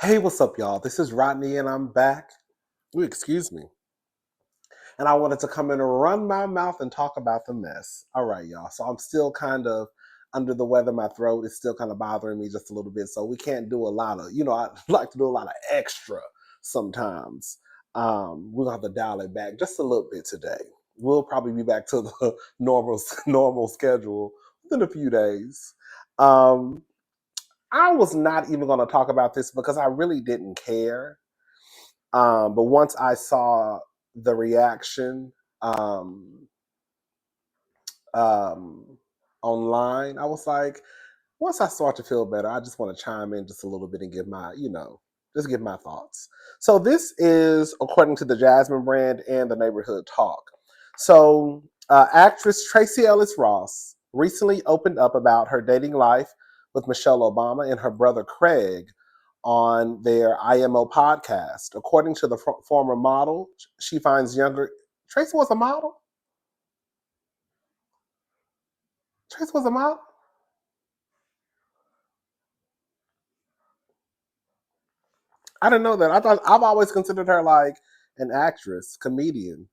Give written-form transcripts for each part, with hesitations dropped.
Hey, what's up, y'all? This is Rodney, and I'm back. Ooh, excuse me. And I wanted to come in and run my mouth and talk about the mess. All right, y'all. So I'm still kind of under the weather. My throat is still kind of bothering me just a little bit. So we can't do a lot of, I like to do a lot of extra sometimes. We'll have to dial it back just a little bit today. We'll probably be back to the normal schedule within a few days. Um, I was not even going to talk about this because I really didn't care. But once I saw the reaction um, um, online, I was like, once I start to feel better, I just want to chime in just a little bit and give my, just give my thoughts. So this is according to the Jasmine brand and the Neighborhood Talk. So actress Tracy Ellis Ross recently opened up about her dating life with Michelle Obama and her brother Craig on their IMO podcast. According to the former model, she finds younger. Tracy was a model? Tracy was a model? I didn't know that. I've always considered her like an actress, comedian,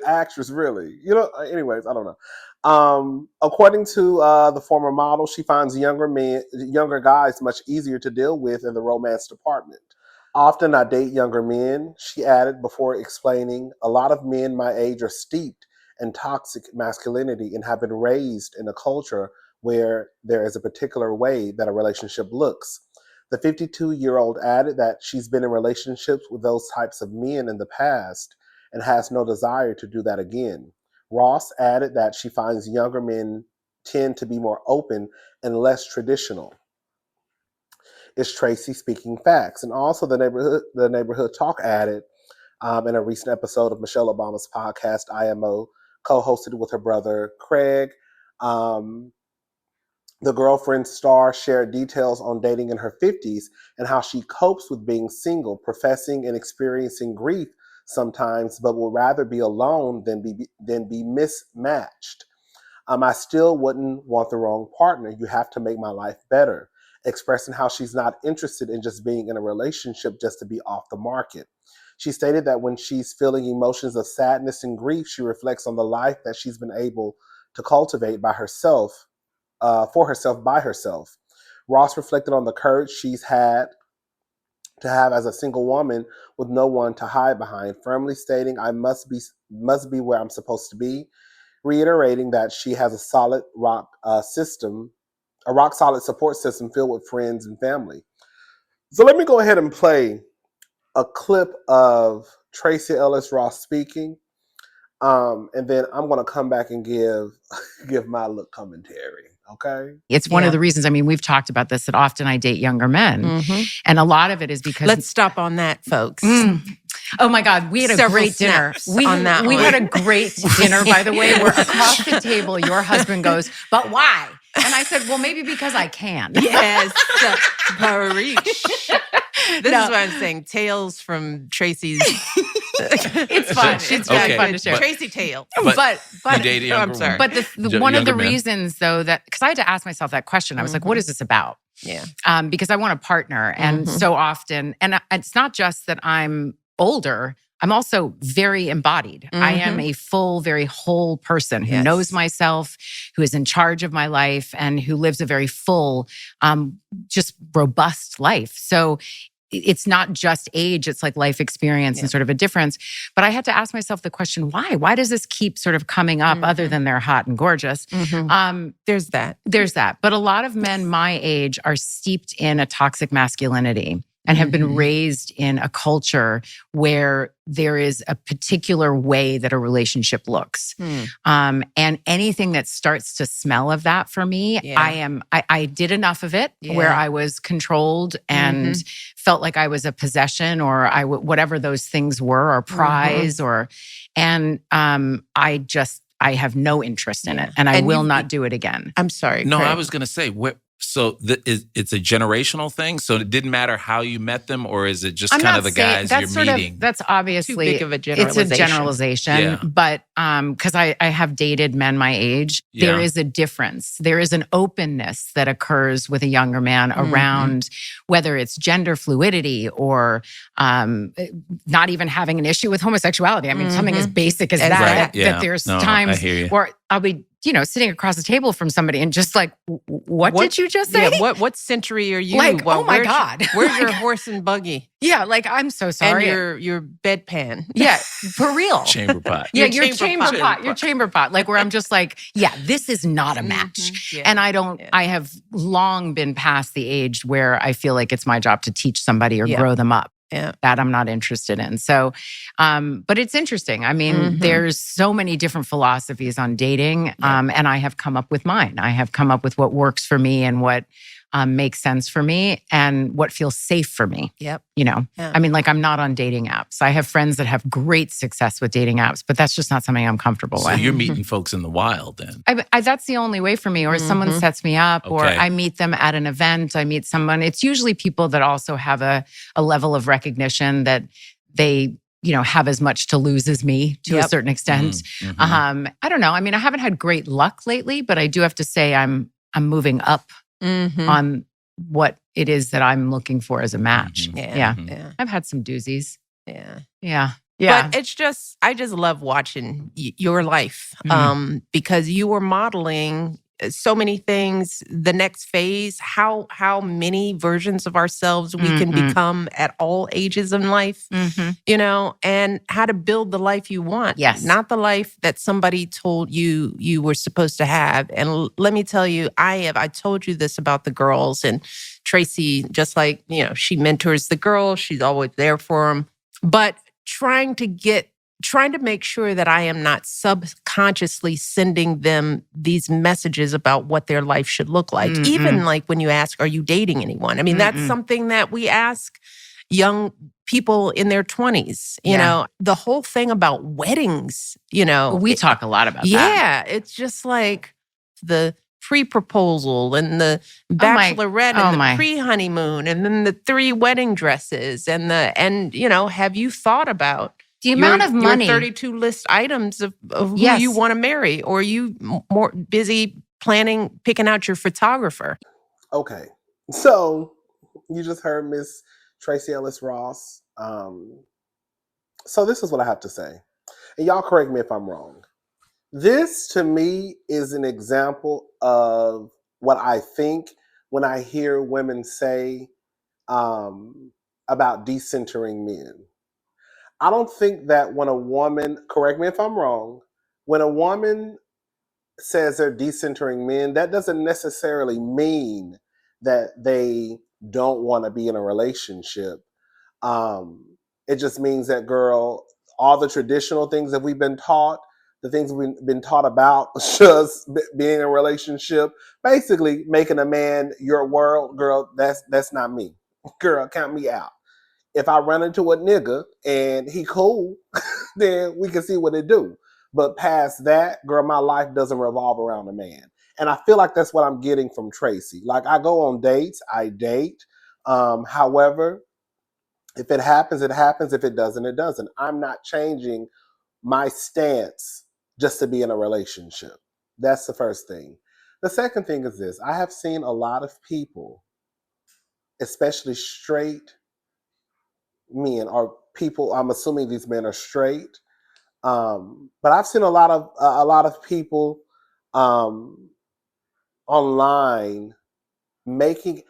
actress, really. Anyways, I don't know. According to the former model, she finds younger guys much easier to deal with in the romance department. Often I date younger men, she added before explaining. A lot of men my age are steeped in toxic masculinity and have been raised in a culture where there is a particular way that a relationship looks. The 52-year-old added that she's been in relationships with those types of men in the past and has no desire to do that again. Ross added that she finds younger men tend to be more open and less traditional. Is Tracy speaking facts? And also the neighborhood talk added in a recent episode of Michelle Obama's podcast IMO, co-hosted with her brother Craig. The girlfriend star shared details on dating in her 50s and how she copes with being single, professing and experiencing grief sometimes, but would rather be alone than be mismatched. I still wouldn't want the wrong partner. You have to make my life better. Expressing how she's not interested in just being in a relationship just to be off the market. She stated that when she's feeling emotions of sadness and grief, she reflects on the life that she's been able to cultivate by herself, for herself, by herself. Ross reflected on the courage she's had to have as a single woman with no one to hide behind, firmly stating, "I must be where I'm supposed to be," reiterating that she has a rock solid support system filled with friends and family. So let me go ahead and play a clip of Tracy Ellis Ross speaking, and then I'm going to come back and give my look commentary. Okay. It's one of the reasons, we've talked about this, that often I date younger men. Mm-hmm. And a lot of it is because... Let's stop on that, folks. Oh my God, we had a great dinner. We had a great dinner, by the way, where across the table, your husband goes, "But why?" And I said, "Well, maybe because I can." Yes, Parish. This is what I'm saying. Tales from Tracy's... It's fun. It's very fun to share. Tracy tale. But you date a younger woman. But one of the reasons, though, that... Because I had to ask myself that question. I was like, what is this about? Yeah. Because I want a partner. And so often... And it's not just that I'm older, I'm also very embodied. I am a full, very whole person who knows myself, who is in charge of my life, and who lives a very full, just robust life. So it's not just age, it's like life experience and sort of a difference. But I had to ask myself the question, why? Why does this keep sort of coming up other than they're hot and gorgeous? There's that. There's that. But a lot of men my age are steeped in a toxic masculinity and have been raised in a culture where there is a particular way that a relationship looks. And anything that starts to smell of that for me, I did enough of it where I was controlled and felt like I was a possession or whatever those things were, or prize, I have no interest in it, and I will not do it again. I'm sorry. No, Craig. I was going to say, So it's a generational thing. So it didn't matter how you met them, or is it just I'm kind not of the saying guys you're meeting? That's obviously too big of a it's a generalization. generalization, Yeah. but because I have dated men my age, there is a difference. There is an openness that occurs with a younger man around whether it's gender fluidity or not even having an issue with homosexuality. I mean, something as basic as that. Right. Yeah. That there's No, I times hear you. where I'll be, sitting across the table from somebody and just like, what did you just say? Yeah, what century are you? Like, oh my God. Where's your horse and buggy? Yeah, like, I'm so sorry. And your bedpan. Yeah, for real. Chamber pot. Yeah, your chamber pot. Your chamber pot. Like, where I'm just like, yeah, this is not a match. Yeah. And I have long been past the age where I feel like it's my job to teach somebody or grow them up. Yeah. That I'm not interested in. So, but it's interesting. I mean, there's so many different philosophies on dating, and I have come up with mine. I have come up with what works for me and what makes sense for me and what feels safe for me. Yep. I mean, like, I'm not on dating apps. I have friends that have great success with dating apps, but that's just not something I'm comfortable with. So you're meeting folks in the wild then? That's the only way for me. Or someone sets me up, or I meet them at an event. I meet someone. It's usually people that also have a level of recognition that they have as much to lose as me to a certain extent. I don't know. I mean, I haven't had great luck lately, but I do have to say I'm moving up on what it is that I'm looking for as a match. Yeah. I've had some doozies. Yeah. But it's just, I just love watching your life because you were modeling so many things, the next phase, how many versions of ourselves we can become at all ages in life, and how to build the life you want. Yes. Not the life that somebody told you were supposed to have. And let me tell you, I told you this about the girls, and Tracee, just like, she mentors the girls, she's always there for them. But trying to make sure that I am not subconsciously sending them these messages about what their life should look like. Even like when you ask, are you dating anyone? I mean, that's something that we ask young people in their 20s, you know, the whole thing about weddings, we talk a lot about that. Yeah, it's just like the pre-proposal and the bachelorette and the pre-honeymoon and then the 3 wedding dresses and have you thought about the amount of money, your 32 list items of who you want to marry, or are you more busy picking out your photographer? Okay, so you just heard Miss Tracy Ellis Ross. So this is what I have to say, and y'all correct me if I'm wrong. This to me is an example of what I think when I hear women say about decentering men. I don't think that when a woman, correct me if I'm wrong, when a woman says they're decentering men, that doesn't necessarily mean that they don't want to be in a relationship. It just means that, girl, all the traditional things that we've been taught, the things we've been taught about just being in a relationship, basically making a man your world, girl, that's not me. Girl, count me out. If I run into a nigga and he cool, then we can see what it do. But past that, girl, my life doesn't revolve around a man. And I feel like that's what I'm getting from Tracee. Like, I go on dates, I date. However, if it happens, it happens. If it doesn't, it doesn't. I'm not changing my stance just to be in a relationship. That's the first thing. The second thing is this. I have seen a lot of people, especially straight men, or people, I'm assuming these men are straight, but I've seen a lot of people online making.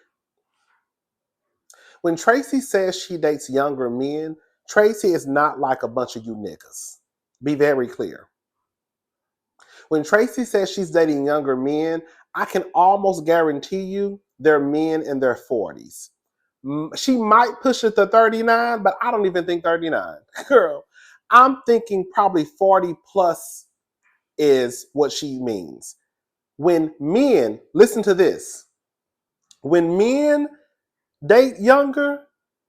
When Tracee says she dates younger men, Tracee is not like a bunch of you niggas. Be very clear. When Tracee says she's dating younger men, I can almost guarantee you they're men in their 40s. She might push it to 39, but I don't even think 39. Girl, I'm thinking probably 40 plus is what she means. When men, listen to this, when men date younger,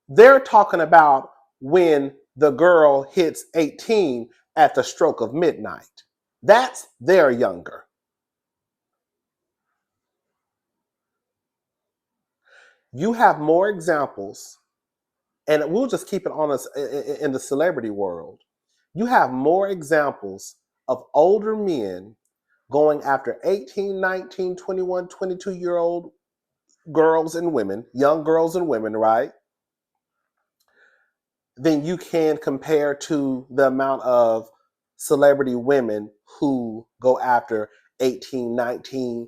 they're talking about when the girl hits 18 at the stroke of midnight. That's their younger. You have more examples, and we'll just keep it on us in the celebrity world. You have more examples of older men going after 18, 19, 21, 22-year-old girls and women, young girls and women, right? Than you can compare to the amount of celebrity women who go after 18, 19,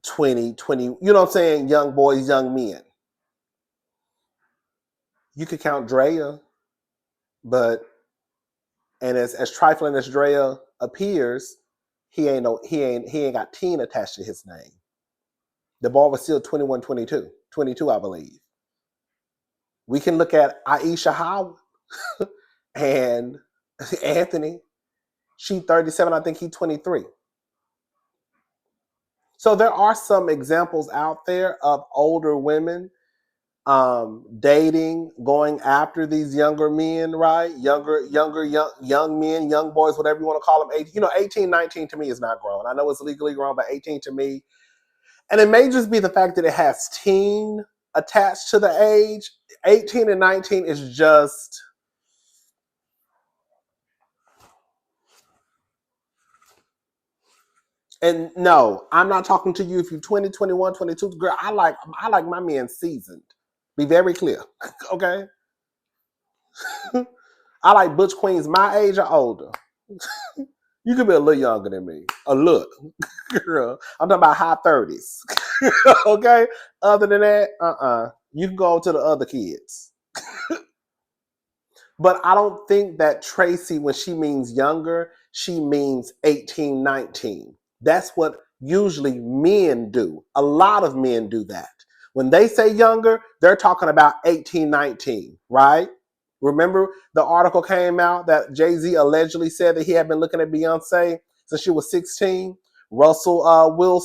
20, 20, you know what I'm saying? Young boys, young men. You could count Drea, but and as trifling as Drea appears, he ain't got teen attached to his name. The boy was still 21, 22, I believe. We can look at Aisha Howard and Anthony. She 37, I think he 23. So there are some examples out there of older women dating, going after these younger men, right? Young men, young boys, whatever you want to call them. 18, 19 to me is not grown. I know it's legally grown, but 18 to me. And it may just be the fact that it has teen attached to the age. 18 and 19 is just... And no, I'm not talking to you if you're 20, 21, 22. Girl, I like my men seasoned. Be very clear, okay? I like butch queens my age or older. You could be a little younger than me. A look. Girl, I'm talking about high 30s. Okay? Other than that, you can go to the other kids. But I don't think that Tracee, when she means younger, she means 18, 19. That's what usually men do. A lot of men do that. When they say younger, they're talking about 18, 19, right? Remember the article came out that Jay-Z allegedly said that he had been looking at Beyonce since she was 16? Russell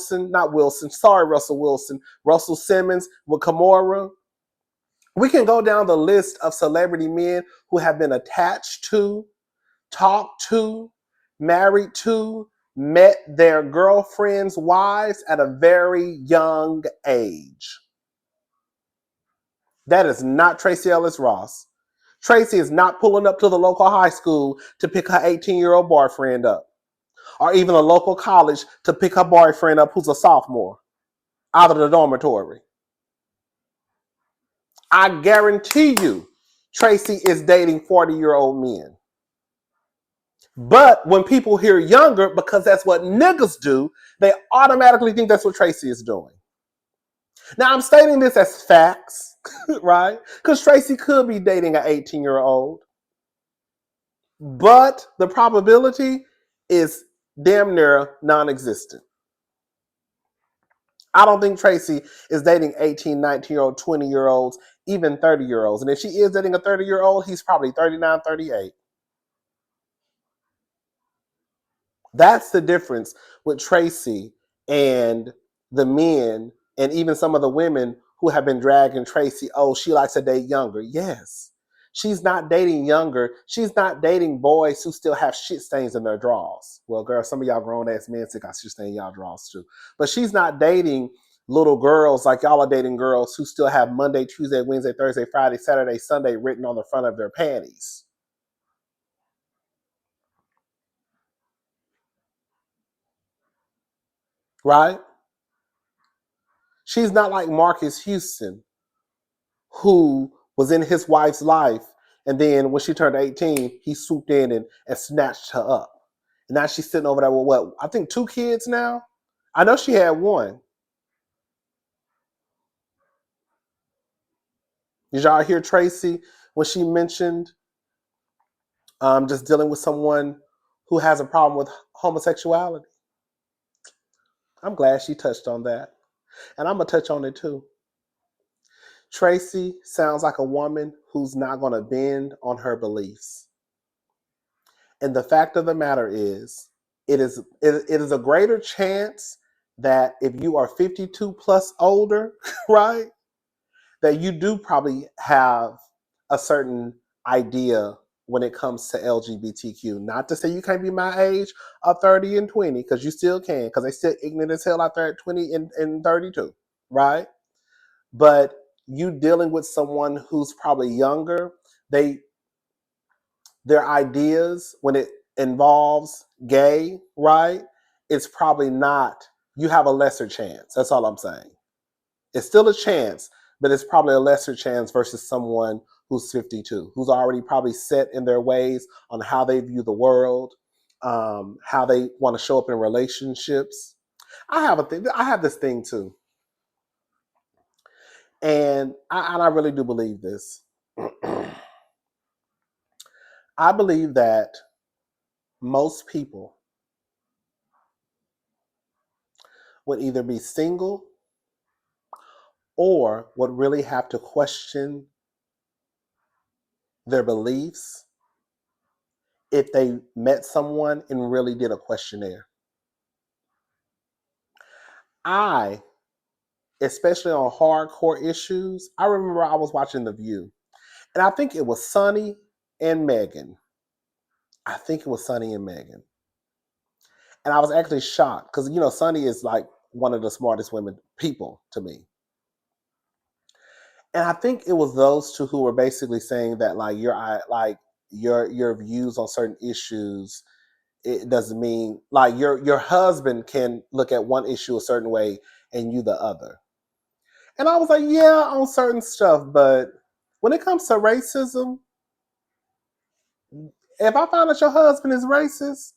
Simmons with Kimora. We can go down the list of celebrity men who have been attached to, talked to, married to, met their girlfriends' wives at a very young age. That is not Tracy Ellis Ross. Tracy is not pulling up to the local high school to pick her 18-year-old boyfriend up, or even a local college to pick her boyfriend up who's a sophomore out of the dormitory. I guarantee you, Tracee is dating 40-year-old men. But when people hear younger, because that's what niggas do, they automatically think that's what Tracee is doing. Now, I'm stating this as facts, right? Because Tracee could be dating an 18-year-old. But the probability is damn near non-existent. I don't think Tracee is dating 18, 19-year-old, 20-year-olds, even 30-year-olds. And if she is dating a 30-year-old, he's probably 39, 38. That's the difference with Tracee and the men and even some of the women who have been dragging Tracee. Oh, she likes to date younger. Yes. She's not dating younger. She's not dating boys who still have shit stains in their drawers. Well, girl, some of y'all grown-ass men still got shit stains in y'all drawers too. But she's not dating little girls like y'all are dating girls who still have Monday, Tuesday, Wednesday, Thursday, Friday, Saturday, Sunday written on the front of their panties. Right? She's not like Marcus Houston, who was in his wife's life, and then when she turned 18, he swooped in and snatched her up. And now she's sitting over there with what? I think 2 kids now? I know she had 1. Did y'all hear Tracee when she mentioned just dealing with someone who has a problem with homosexuality? I'm glad she touched on that. And I'm going to touch on it too. Tracee sounds like a woman who's not going to bend on her beliefs. And the fact of the matter is, it is a greater chance that if you are 52 plus older, right, that you do probably have a certain idea when it comes to LGBTQ. Not to say you can't be my age of 30 and 20, because you still can, because they still ignorant as hell out there at 20 and 32, right? But you dealing with someone who's probably younger, their ideas when it involves gay, right? It's probably not, you have a lesser chance. That's all I'm saying. It's still a chance, but it's probably a lesser chance versus someone who's 52, who's already probably set in their ways on how they view the world, how they want to show up in relationships. I have this thing too. And I really do believe this. I believe that most people would either be single or would really have to question their beliefs if they met someone and really did a questionnaire. Especially on hardcore issues, I remember I was watching The View, and I think it was Sonny and Megan. And I was actually shocked because, Sonny is like one of the smartest people to me. And I think it was those two who were basically saying that like your views on certain issues, it doesn't mean like your husband can look at one issue a certain way and you the other. And I was like, yeah, on certain stuff, but when it comes to racism, if I find that your husband is racist,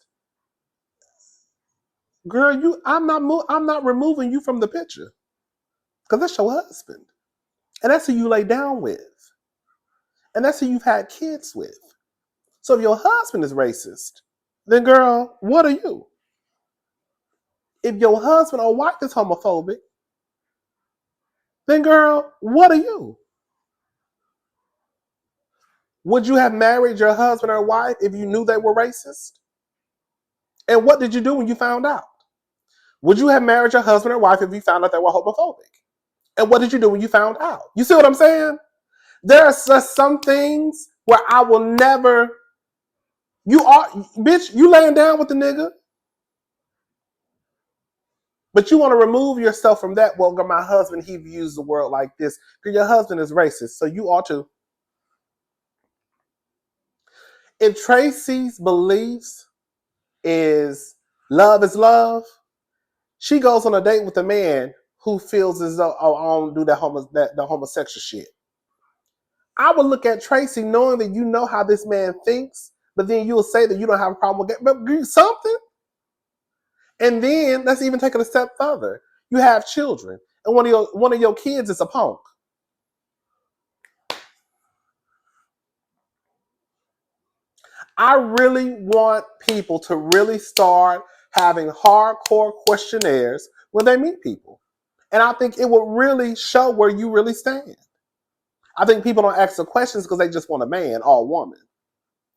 girl, I'm not removing you from the picture because that's your husband, and that's who you lay down with, and that's who you've had kids with. So if your husband is racist, then girl, what are you? If your husband or wife is homophobic, then girl, what are you? Would you have married your husband or wife if you knew they were racist? And what did you do when you found out? Would you have married your husband or wife if you found out they were homophobic? And what did you do when you found out? You see what I'm saying? There are just some things where I will never. You laying down with the nigga, but you want to remove yourself from that. Well, my husband, he views the world like this. Because your husband is racist, so you ought to. If Tracy's beliefs is love, she goes on a date with a man who feels as though, oh, I don't do the homosexual shit. I would look at Tracy knowing that you know how this man thinks, but then you will say that you don't have a problem with it. But something. And then let's even take it a step further. You have children, and one of your kids is a punk. I really want people to really start having hardcore questionnaires when they meet people. And I think it will really show where you really stand. I think people don't ask the questions because they just want a man or a woman.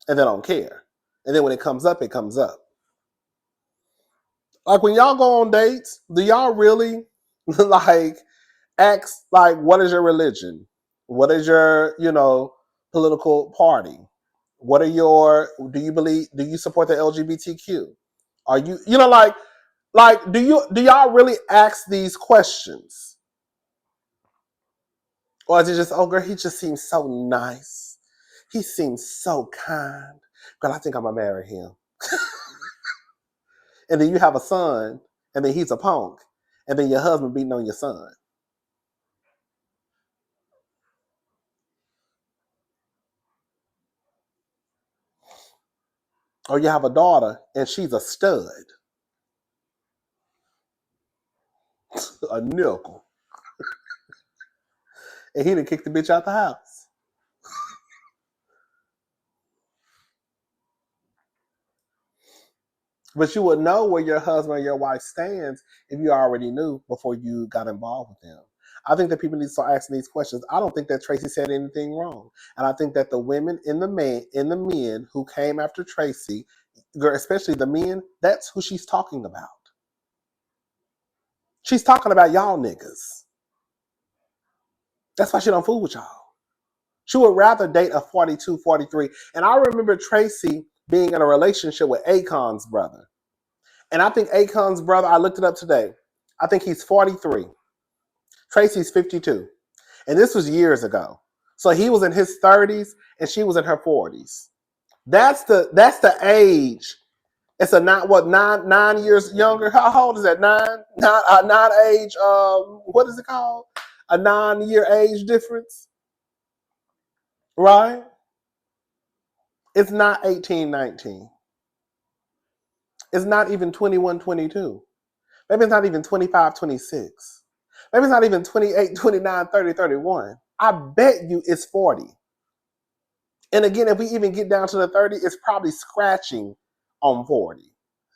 And they don't care. And then when it comes up, it comes up. Like when y'all go on dates, do y'all really like ask like what is your religion? What is your, political party? What are do you support the LGBTQ? Are you, do y'all really ask these questions? Or is it just, oh girl, he just seems so nice. He seems so kind. Girl, I think I'm gonna marry him. And then you have a son, and then he's a punk, and then your husband beating on your son. Or you have a daughter, and she's a stud. A nickel. And he done kicked the bitch out the house. But you would know where your husband or your wife stands if you already knew before you got involved with them. I think that people need to start asking these questions. I don't think that Tracy said anything wrong. And I think that the women and the men who came after Tracy, especially the men, that's who she's talking about. She's talking about y'all niggas. That's why she don't fool with y'all. She would rather date a 42, 43. And I remember Tracy being in a relationship with Akon's brother. And I think Akon's brother, I looked it up today, I think he's 43. Tracy's 52. And this was years ago. So he was in his 30s and she was in her 40s. That's the age. It's a nine years younger. How old is that? Nine age. What is it called? A 9-year age difference, right? It's not 18, 19. It's not even 21, 22. Maybe it's not even 25, 26. Maybe it's not even 28, 29, 30, 31. I bet you it's 40. And again, if we even get down to the 30, it's probably scratching on 40.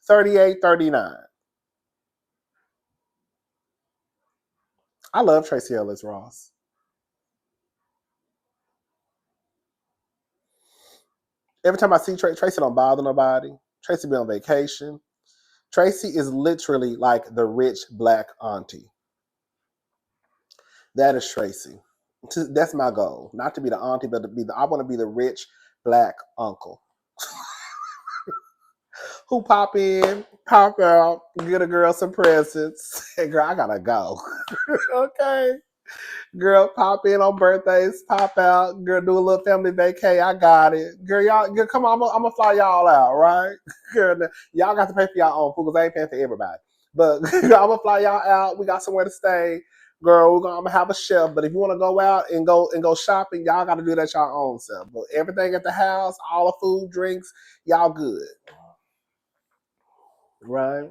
38, 39. I love Tracy Ellis Ross. Every time I see Tracy don't bother nobody. Tracy be on vacation. Tracy is literally like the rich black auntie. That is Tracy. That's my goal. Not to be the auntie, but I want to be the rich black uncle. Who pop in, pop out, get a girl some presents. Hey, girl, I gotta go. Okay. Girl, pop in on birthdays, pop out. Girl, do a little family vacay. I got it. Girl, come on. I'm gonna fly y'all out, right? Girl, y'all got to pay for y'all own food because I ain't paying for everybody. But girl, I'm gonna fly y'all out. We got somewhere to stay. Girl, I'm gonna have a chef. But if you want to go out and go shopping, y'all got to do that y'all own self. But everything at the house, all the food, drinks, y'all good, right?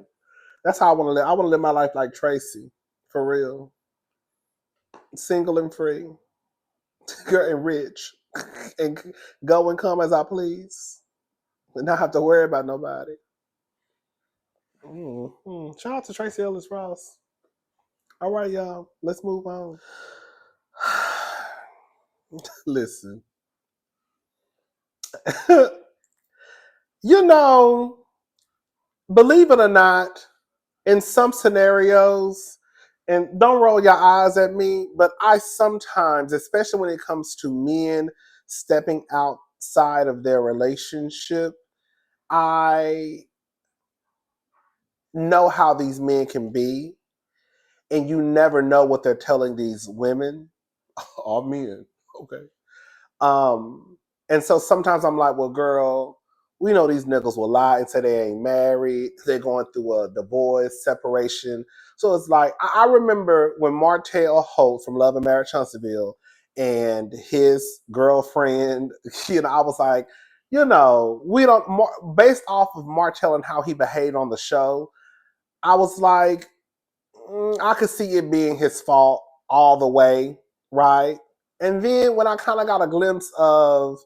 That's how I want to live. I want to live my life like Tracy, for real. Single and free. Girl, and rich. And go and come as I please. And not have to worry about nobody. Mm-hmm. Shout out to Tracy Ellis Ross. All right, y'all. Let's move on. Listen. You know, believe it or not, in some scenarios, and don't roll your eyes at me, but I sometimes, especially when it comes to men stepping outside of their relationship, I know how these men can be, and you never know what they're telling these women or men. Okay. And so sometimes I'm like, well, girl, we know these niggas will lie and say they ain't married. They're going through a divorce, separation. So it's like, I remember when Martell Holt from Love and Marriage Huntsville and his girlfriend, I was like, we don't, based off of Martell and how he behaved on the show, I was like, I could see it being his fault all the way, right? And then when I kind of got a glimpse of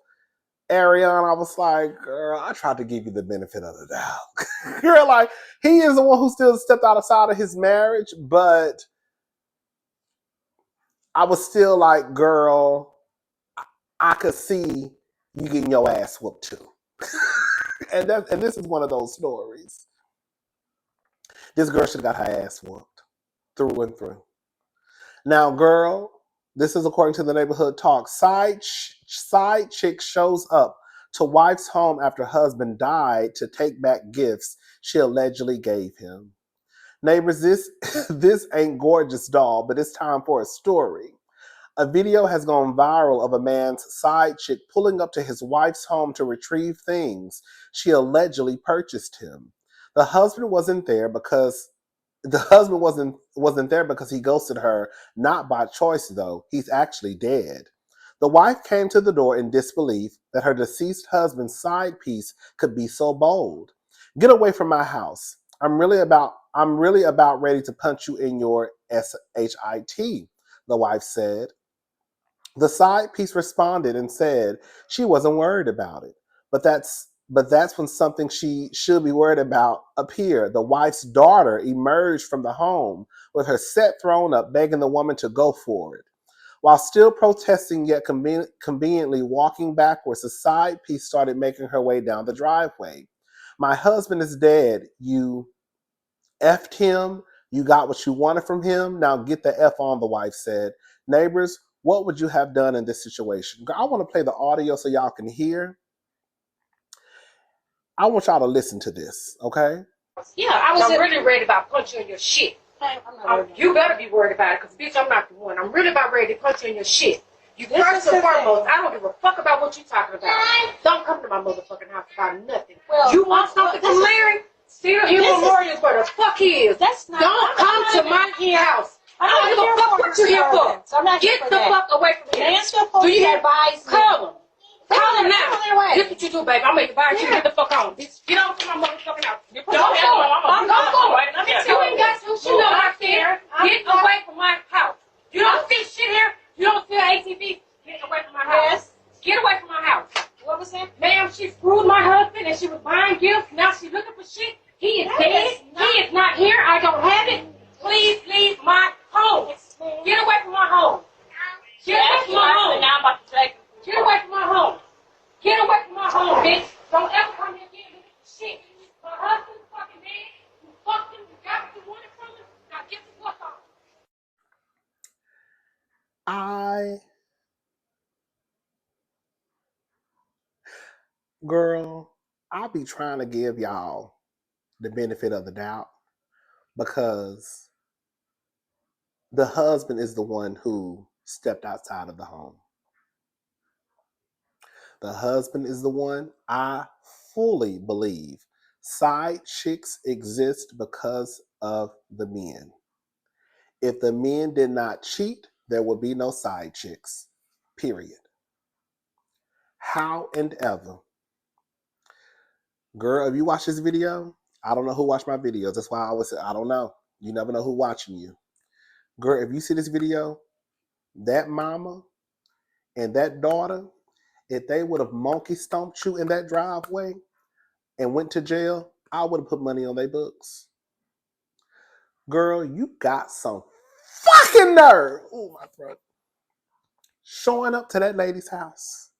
Ariana, I was like, girl, I tried to give you the benefit of the doubt. Girl, like, he is the one who still stepped outside of his marriage, but I was still like, girl, I could see you getting your ass whooped too. And this is one of those stories. This girl should have got her ass whooped through and through. Now, girl, this is according to the Neighborhood Talk. Side chick shows up to wife's home after husband died to take back gifts she allegedly gave him. Neighbors, this ain't gorgeous, doll, but it's time for a story. A video has gone viral of a man's side chick pulling up to his wife's home to retrieve things she allegedly purchased him. The husband wasn't there because he ghosted her, not by choice though. He's actually dead. The wife came to the door in disbelief that her deceased husband's side piece could be so bold. Get away from my house. I'm really about ready to punch you in your SHIT, the wife said. The side piece responded and said she wasn't worried about it. But that's when something she should be worried about appeared. The wife's daughter emerged from the home with her set thrown up, begging the woman to go for it. While still protesting yet conveniently walking backwards, the side piece started making her way down the driveway. My husband is dead. You effed him. You got what you wanted from him. Now get the F on, the wife said. Neighbors, what would you have done in this situation? I want to play the audio so y'all can hear. I want y'all to listen to this, okay? Yeah, I was really ready about punching your shit. You better be worried about it, because, bitch, I'm not the one. I'm really about ready to punch you in your shit. You first and foremost, I don't give a fuck about what you talking about. Don't come to my motherfucking house about nothing. Well, you want something from Larry? Cedar Hill Memorial is where the fuck he is. Don't come to my house. I don't give a fuck what you here for. Get the fuck away from here. Do you hear? Call him. Call him now. This what you do, baby. I'm gonna advise you to get the fuck on. Get over to my motherfucking house. Don't go. You ain't got some shit out there. Get away from my house. You don't see shit here. You don't see an ATV. Get away from my house. Yes. Get away from my house. What was that? Ma'am, she screwed my husband and she was buying gifts. Now she's looking for shit. He is dead. He is not here. I don't have it. Please leave my home. Get away from my home. Get away from my home. Now I'm about to take. Get away from my home. Get away from my home, bitch. Don't ever come here again looking for shit. My husband's fucking dead. You fucked him. You got what you wanted from him. Now get the fuck on. Girl, I be trying to give y'all the benefit of the doubt because the husband is the one who stepped outside of the home. The husband is the one, I fully believe, side chicks exist because of the men. If the men did not cheat, there would be no side chicks, period. How and ever. Girl, if you watch this video, I don't know who watched my videos. That's why I always say, I don't know. You never know who watching you. Girl, if you see this video, that mama and that daughter, if they would have monkey stomped you in that driveway and went to jail, I would have put money on their books. Girl, you got some fucking nerve. Oh, my throat. Showing up to that lady's house.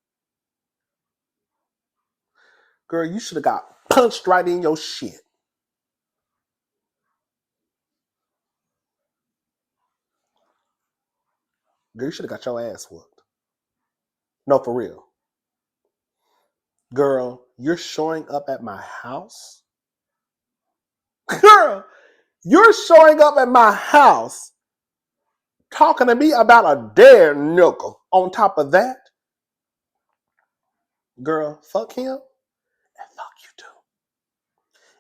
Girl, you should have got punched right in your shit. Girl, you should have got your ass whooped. No, for real. Girl, you're showing up at my house? Girl, you're showing up at my house talking to me about a dare nickel. On top of that, girl, fuck him and fuck you too.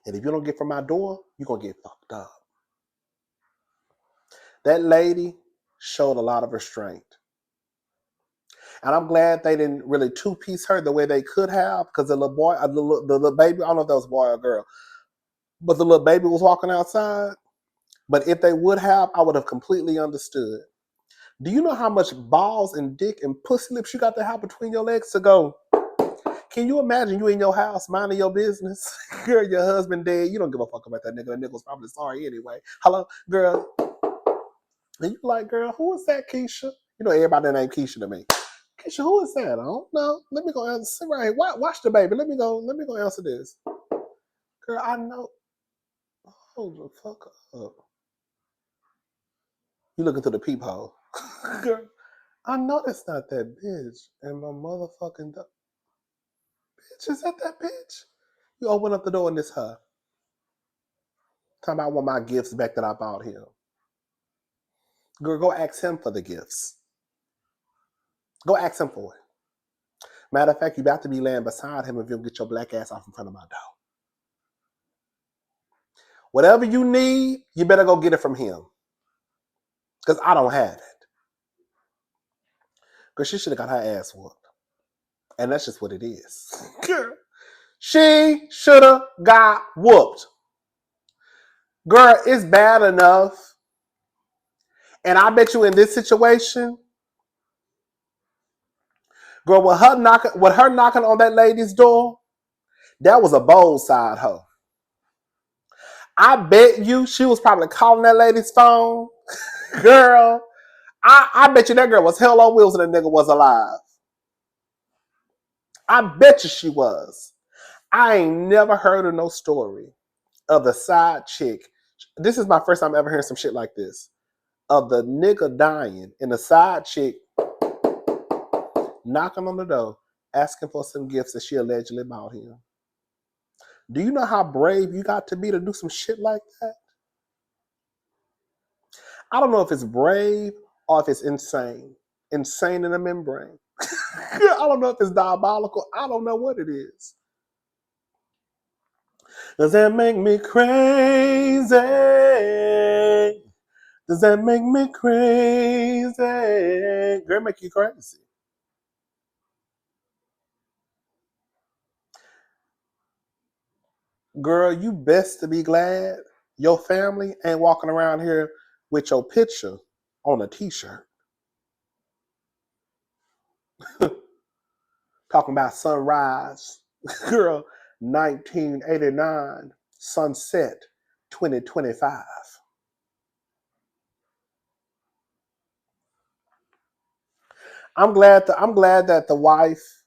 And if you don't get from my door, you're going to get fucked up. That lady showed a lot of restraint. And I'm glad they didn't really two-piece her the way they could have, because the little boy, the little baby, I don't know if that was a boy or a girl, but the little baby was walking outside. But if they would have, I would have completely understood. Do you know how much balls and dick and pussy lips you got to have between your legs to go? Can you imagine you in your house minding your business? Girl, your husband dead. You don't give a fuck about that nigga. That nigga was probably sorry anyway. Hello, girl. And you like, girl, who is that, Keisha? You know everybody named Keisha to me. Keisha, who is that? I don't know. Let me go answer. Sit right here. Watch the baby. Let me go answer this. Girl, I know. Hold the fuck up. You looking through the peephole. Girl, I know that's not that bitch. And my motherfucking bitch, is that bitch? You open up the door and it's her. Talking about I want my gifts back that I bought him. Girl, go ask him for the gifts. Go ask him for it. Matter of fact, you about to be laying beside him if you don't get your black ass off in front of my door. Whatever you need, you better go get it from him. Because I don't have it. Because she should have got her ass whooped. And that's just what it is. She should have got whooped. Girl, it's bad enough. And I bet you in this situation, girl, with her knocking on that lady's door, that was a bold side hoe. I bet you she was probably calling that lady's phone. Girl, I bet you that girl was hell on wheels and that nigga was alive. I bet you she was. I ain't never heard of no story of the side chick. This is my first time ever hearing some shit like this. Of the nigga dying and the side chick knocking on the door, asking for some gifts that she allegedly bought him. Do you know how brave you got to be to do some shit like that? I don't know if it's brave or if it's insane. Insane in the membrane. I don't know if it's diabolical. I don't know what it is. Does that make me crazy? Does that make me crazy? Girl, make you crazy. Girl, you best to be glad your family ain't walking around here with your picture on a t-shirt. Talking about sunrise. Girl, 1989, sunset 2025. I'm glad that the wife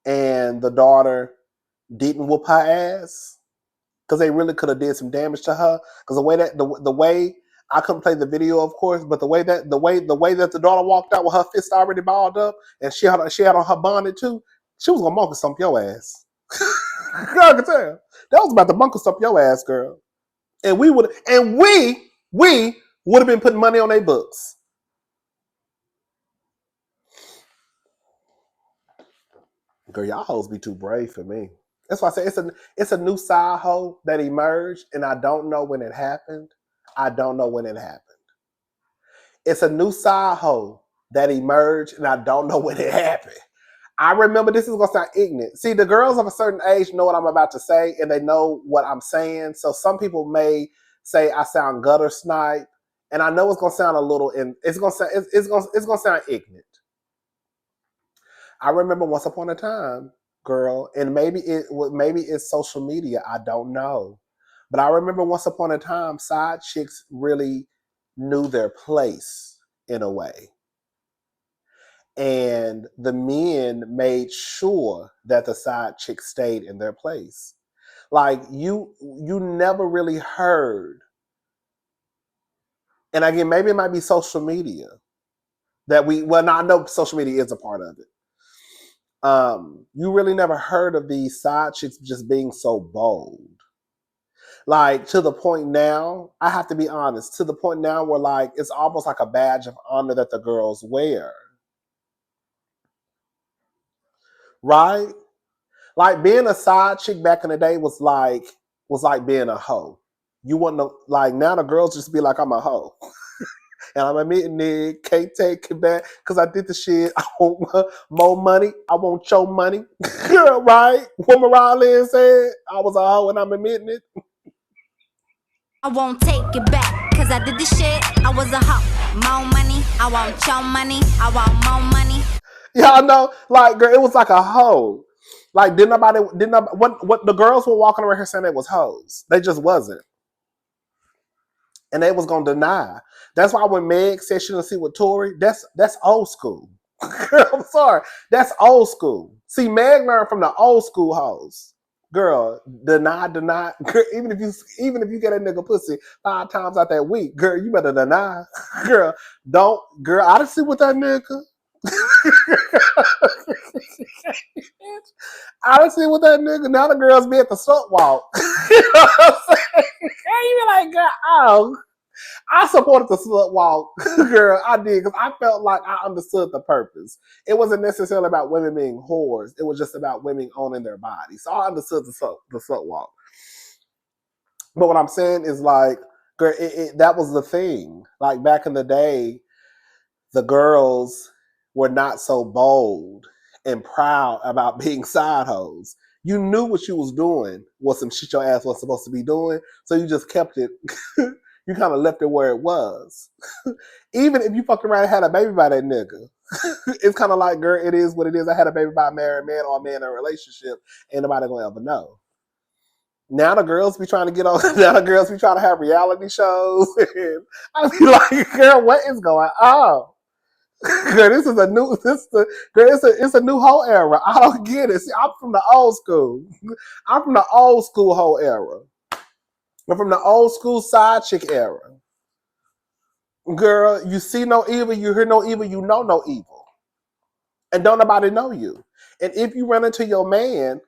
and the daughter didn't whoop her ass, because they really could have did some damage to her. Because the way I couldn't play the video, of course, but the way that the daughter walked out with her fist already balled up and she had on her bonnet too, she was gonna monkey stomp your ass. Girl, I can tell that was about to monkey stomp your ass, girl. And we would have been putting money on their books. Girl, y'all hoes be too brave for me. That's why I say it's a new side hoe that emerged, and I don't know when it happened. I don't know when it happened. It's a new side hoe that emerged, and I don't know when it happened. I remember, this is gonna sound ignorant. See, the girls of a certain age know what I'm about to say, and they know what I'm saying. So some people may say I sound gutter snipe, and I know it's gonna sound a little, it's gonna sound ignorant. I remember once upon a time, girl, and maybe it's social media. I don't know, but I remember once upon a time, side chicks really knew their place in a way, and the men made sure that the side chicks stayed in their place. Like you never really heard, and again, maybe it might be social media that I know social media is a part of it. You really never heard of these side chicks just being so bold. Like, to the point now, I have to be honest, to the point now where, like, it's almost like a badge of honor that the girls wear. Right? Like, being a side chick back in the day was like being a hoe. You wouldn't know, like, now the girls just be like, I'm a hoe. And I'm admitting it, can't take it back because I did the shit. I want more money. I want your money. Right? What Mariah Lynn said, I was a hoe and I'm admitting it. I won't take it back because I did the shit. I was a hoe. More money. I want your money. I want more money. Y'all know, like, girl, it was like a hoe. Like, didn't nobody, what the girls were walking around here saying they was hoes. They just wasn't. And they was gonna deny. That's why when Meg said she didn't see with Tory, that's old school. Girl, I'm sorry. That's old school. See, Meg learned from the old school hoes. Girl, deny. Girl, even if you get a nigga pussy 5 times out that week, girl, you better deny. Girl, I didn't see with that nigga. I didn't see with that nigga. Now the girls be at the slut walk. You know what I'm saying? You be like, girl, oh. I supported the slut walk, girl. I did, because I felt like I understood the purpose. It wasn't necessarily about women being whores. It was just about women owning their bodies. So I understood the slut walk. But what I'm saying is, like, girl, that was the thing. Like, back in the day, the girls were not so bold and proud about being side hoes. You knew what you was doing was some shit your ass was supposed to be doing, so you just kept it. You kind of left it where it was. Even if you fucked around and had a baby by that nigga, it's kind of like, girl, it is what it is. I had a baby by a married man or a man in a relationship. Ain't nobody gonna ever know. Now the girls be trying to get on. Now the girls be trying to have reality shows. And I be like, girl, what is going on? Girl, this is a new. It's a new whole era. I don't get it. See, I'm from the old school. I'm from the old school whole era. I'm from the old school side chick era. Girl, you see no evil, you hear no evil, you know no evil. and don't nobody know you. And if you run into your man,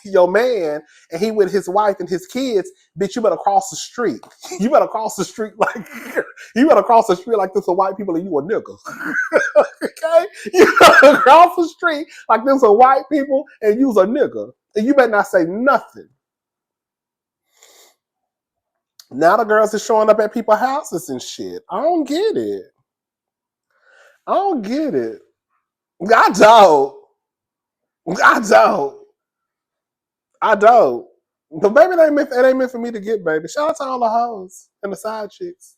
and he with his wife and his kids, bitch, you better cross the street. You better cross the street like this are white people and you a nigga. Okay? You better cross the street like this are white people and you's a nigga. And you better not say nothing. Now the girls are showing up at people's houses and shit. I don't get it. I don't. But baby, it ain't meant for me to get, baby. Shout out to all the hoes and the side chicks.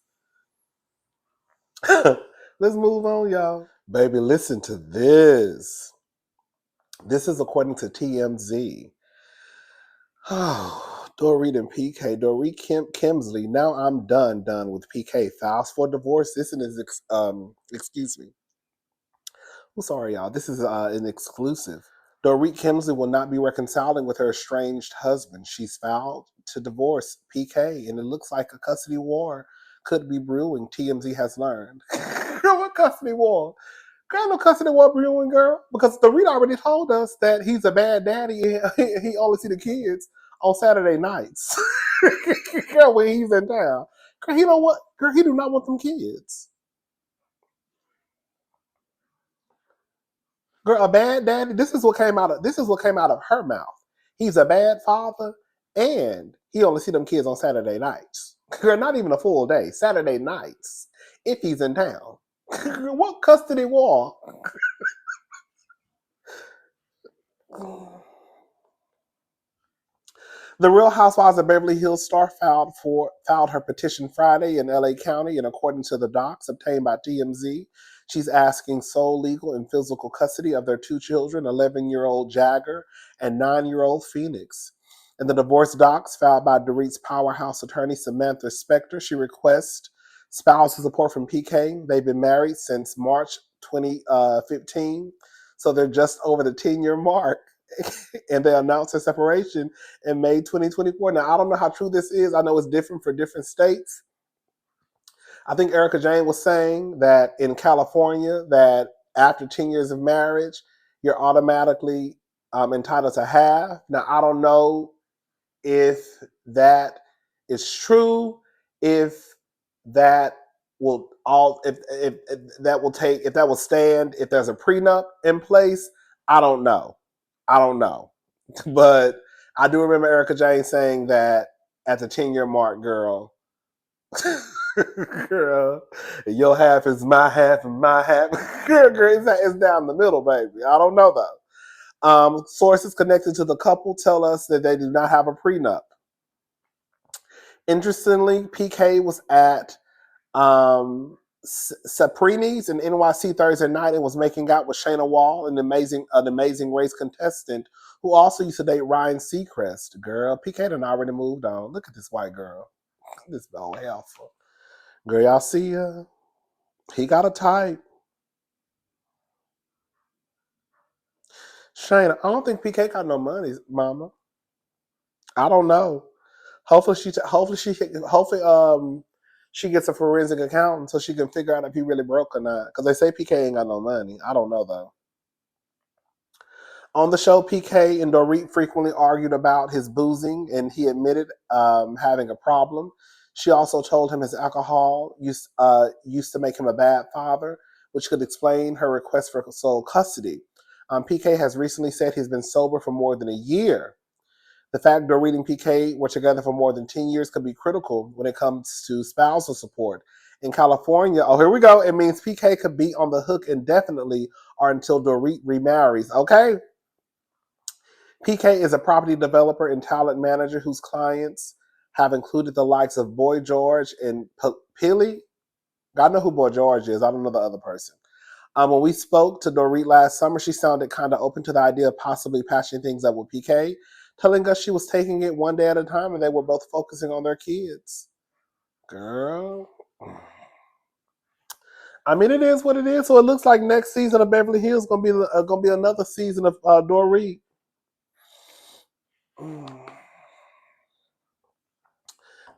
Let's move on, y'all. Baby, listen to this. This is according to TMZ. Oh, Dorit and PK. Dorit Kemsley. Now I'm done with PK. Files for divorce. This is excuse me. I'm sorry, y'all. This is an exclusive. Dorit Kemsley will not be reconciling with her estranged husband. She's filed to divorce PK, and it looks like a custody war could be brewing, TMZ has learned. What custody war? Girl, no custody war brewing, girl. Because Dorit already told us that he's a bad daddy and he only see the kids on Saturday nights. Girl, when he's in town. Girl, he don't want, girl, he do not want them kids. Girl, a bad daddy. This is what came out of her mouth. He's a bad father, and he only see them kids on Saturday nights. Girl, not even a full day. Saturday nights, if he's in town. What custody war? The Real Housewives of Beverly Hills star filed her petition Friday in LA County, and according to the docs obtained by TMZ, she's asking sole legal and physical custody of their two children, 11-year-old Jagger and 9-year-old Phoenix. In the divorce docs filed by Dorit's powerhouse attorney Samantha Spector, she requests spousal support from PK. They've been married since March 2015, so they're just over the 10-year mark. And they announced their separation in May 2024. Now, I don't know how true this is. I know it's different for different states. I think Erica Jane was saying that in California, that after 10 years of marriage, you're automatically entitled to half. Now, I don't know if that is true, if that will stand, if there's a prenup in place. I don't know. But I do remember Erica Jane saying that at the 10-year mark, girl, your half is my half and my half. Girl, it's down the middle, baby. I don't know though. Sources connected to the couple tell us that they do not have a prenup. Interestingly, PK was at Saprini's in NYC Thursday night and was making out with Shayna Wall, an amazing race contestant who also used to date Ryan Seacrest. Girl, PK done already moved on. Look at this white girl. This old alpha. Girl, y'all see her? He got a type. Shayna, I don't think PK got no money, mama. I don't know. Hopefully she gets a forensic accountant so she can figure out if he really broke or not. Because they say PK ain't got no money. I don't know though. On the show, PK and Dorit frequently argued about his boozing, and he admitted having a problem. She also told him his alcohol used to make him a bad father, which could explain her request for sole custody. PK has recently said he's been sober for more than a year. The fact Dorit and PK were together for more than 10 years could be critical when it comes to spousal support. In California, oh, here we go. It means PK could be on the hook indefinitely or until Dorit remarries. Okay? PK is a property developer and talent manager whose clients have included the likes of Boy George and Pili. I know who Boy George is. I don't know the other person. When we spoke to Dorit last summer, she sounded kind of open to the idea of possibly patching things up with PK, telling us she was taking it one day at a time and they were both focusing on their kids. Girl. I mean, it is what it is. So it looks like next season of Beverly Hills is gonna be another season of Dorit.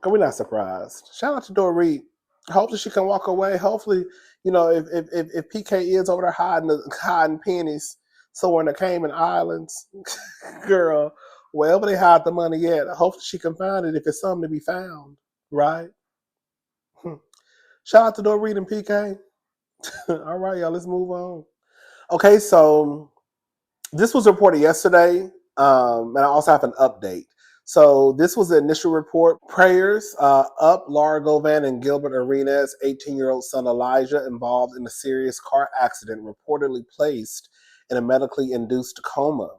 We're not surprised. Shout out to Dorit. Hopefully she can walk away. Hopefully, you know, if PK is over there hiding pennies somewhere in the Cayman Islands, girl, wherever they hide the money at, hopefully she can find it if it's something to be found, right? Shout out to Dorit and PK. All right, y'all, let's move on. Okay, so this was reported yesterday, and I also have an update. So this was the initial report. Prayers up Laura Govan and Gilbert Arenas' 18-year-old son Alijah, involved in a serious car accident, reportedly placed in a medically induced coma.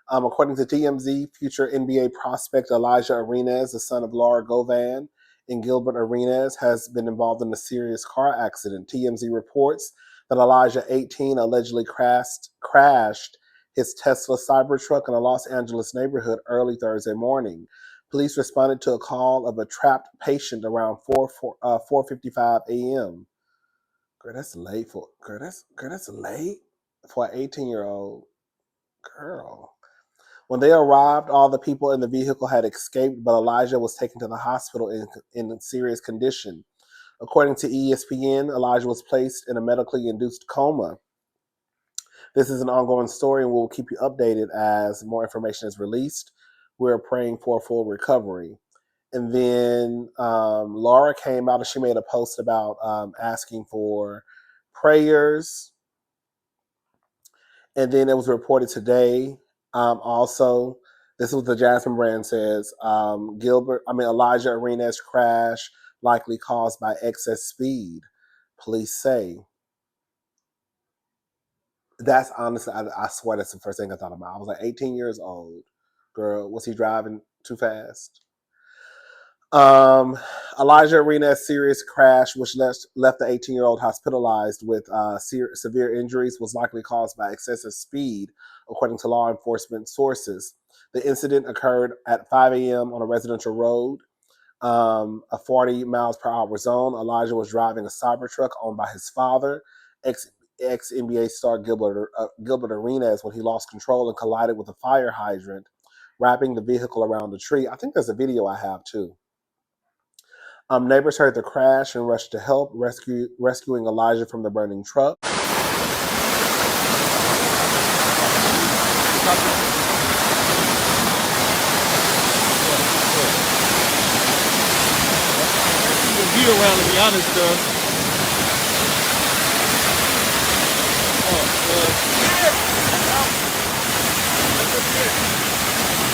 According to TMZ, future NBA prospect Alijah Arenas, the son of Laura Govan and Gilbert Arenas, has been involved in a serious car accident. TMZ reports that Alijah, 18, allegedly crashed his Tesla Cybertruck in a Los Angeles neighborhood early Thursday morning. Police responded to a call of a trapped patient around 4:55 a.m. Girl, that's late for that's late for an 18-year-old girl. When they arrived, all the people in the vehicle had escaped, but Alijah was taken to the hospital in serious condition. According to ESPN, Alijah was placed in a medically induced coma. This is an ongoing story, and we'll keep you updated as more information is released. We're praying for a full recovery. And then Laura came out and she made a post about asking for prayers. And then it was reported today also, this is what the Jasmine brand says, Alijah Arenas' crash likely caused by excess speed, police say. That's honestly, I swear that's the first thing I thought about. I was like 18 years old. Girl, was he driving too fast? Alijah Arenas' serious crash, which left the 18-year-old hospitalized with severe injuries, was likely caused by excessive speed, according to law enforcement sources. The incident occurred at 5 a.m. on a residential road, a 40 miles per hour zone. Alijah was driving a Cybertruck owned by his father, ex-NBA star Gilbert Arenas, when he lost control and collided with a fire hydrant, wrapping the vehicle around a tree. I think there's a video I have too. Neighbors heard the crash and rushed to help, rescuing Alijah from the burning truck. Around, to be honest,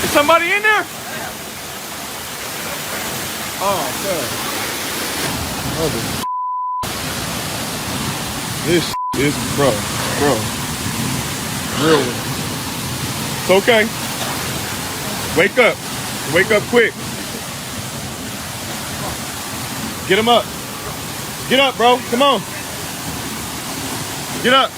is somebody in there? Oh, this is bro, real. It's okay. Wake up quick. Get him up. Get up, bro. Come on. Get up.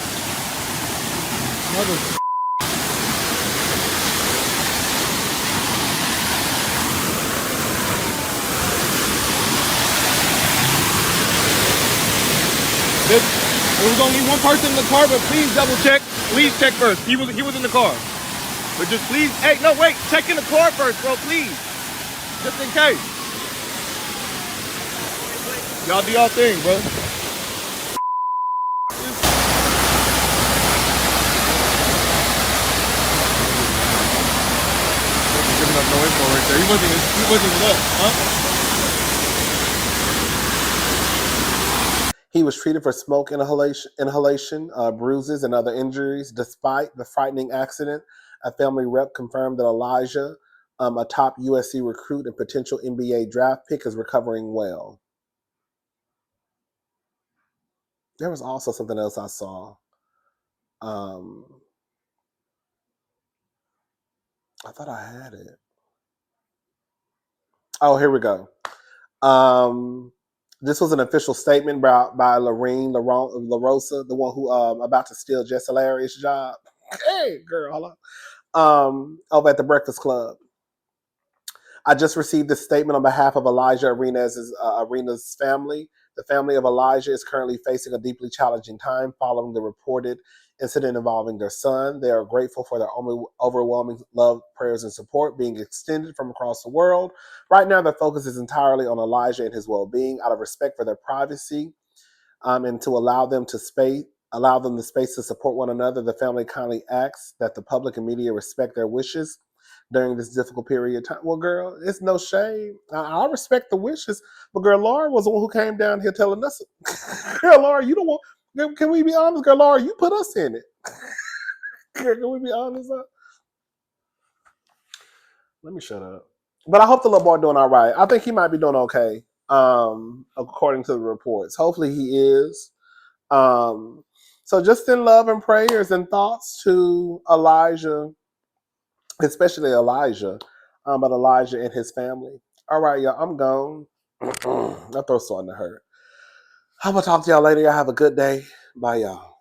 There was only one person in the car, but please double check. Please check first. He was in the car. But just please, hey, no, wait. Check in the car first, bro, please. Just in case. Y'all do y'all thing, bro. Giving up no info right there. He wasn't even up, huh? He was treated for smoke inhalation, bruises, and other injuries. Despite the frightening accident, a family rep confirmed that Alijah, a top USC recruit and potential NBA draft pick, is recovering well. There was also something else I saw. I thought I had it. Oh, here we go. This was an official statement by Lorene LaRosa, the one who about to steal Jess Hilarious' job. Hey, girl, hold on. Over at the Breakfast Club. I just received this statement on behalf of Alijah Arenas' family. The family of Alijah is currently facing a deeply challenging time following the reported incident involving their son. They are grateful for their overwhelming love, prayers, and support being extended from across the world. Right now, their focus is entirely on Alijah and his well-being. Out of respect for their privacy, and to allow them the space to support one another, the family kindly asks that the public and media respect their wishes during this difficult period of time. Well, girl, it's no shame. I respect the wishes, but girl, Laura was the one who came down here telling us. Girl, Laura, you don't want. Can we be honest, girl, Laura? You put us in it. Girl, can we be honest? Let me shut up. But I hope the little boy doing all right. I think he might be doing okay, according to the reports. Hopefully he is. So just send love and prayers and thoughts to Alijah, especially Alijah, but Alijah and his family. All right, y'all, I'm gone. My throat's starting to hurt. I'm going to talk to y'all later. Y'all have a good day. Bye, y'all.